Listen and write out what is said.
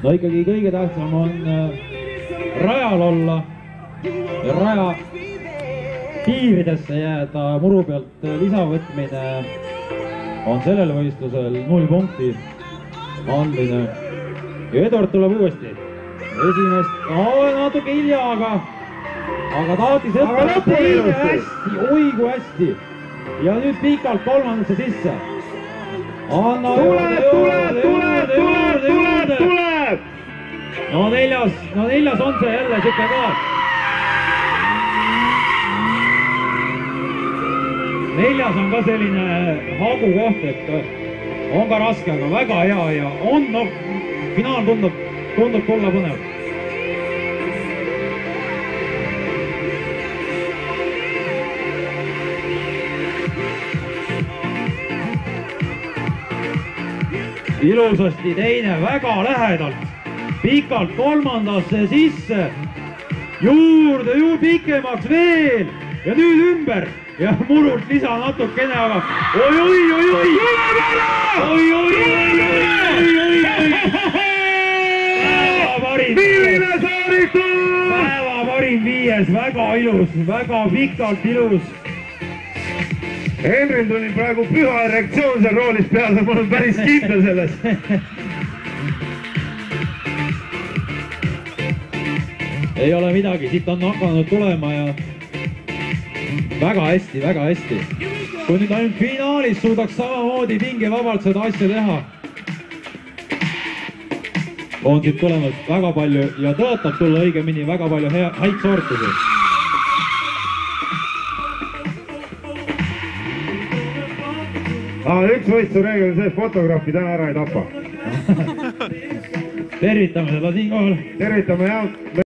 no ikkagi kõige tähtsam on rajal olla ja raja piiridesse jääda, muru pealt lisavõtmine on sellel võistlusel 0 punkti andmine. ja Eduard tuleb uuesti. Esimest, natuke hilja, aga tahtis õppida teine hästi, oi kui hästi. Ja nüüd pikalt kolmandasse sisse. Anna tuleb! No neljas on see jälle siuke ka. Neljas on ka selline hagu koht, et on ka raske, aga väga hea ja on, finaal tundub tulla põnev. Ilusasti teine, väga lähedalt, pikalt kolmandasse sisse, juurde pikemaks veel ja nüüd ümber ja murult lisa natukene, aga oi! Päeva parim viies, väga ilus, väga pikalt ilus. Henril tuli praegu püha erektsioon seal roolis peale, ma olen päris kindel selles. Ei ole midagi, siit on hakanud tulema ja väga hästi, väga hästi. Kui nüüd ainult finaalis suudaks samamoodi pingevabalt seda asja teha, on siit tulemas väga palju ja tõotab tulla õigemini väga palju häid soortusi. Üks võistluse reegel on see, et fotograafi täna ära ei tapa. Tervitame seda siinkohal. Tervitame jah.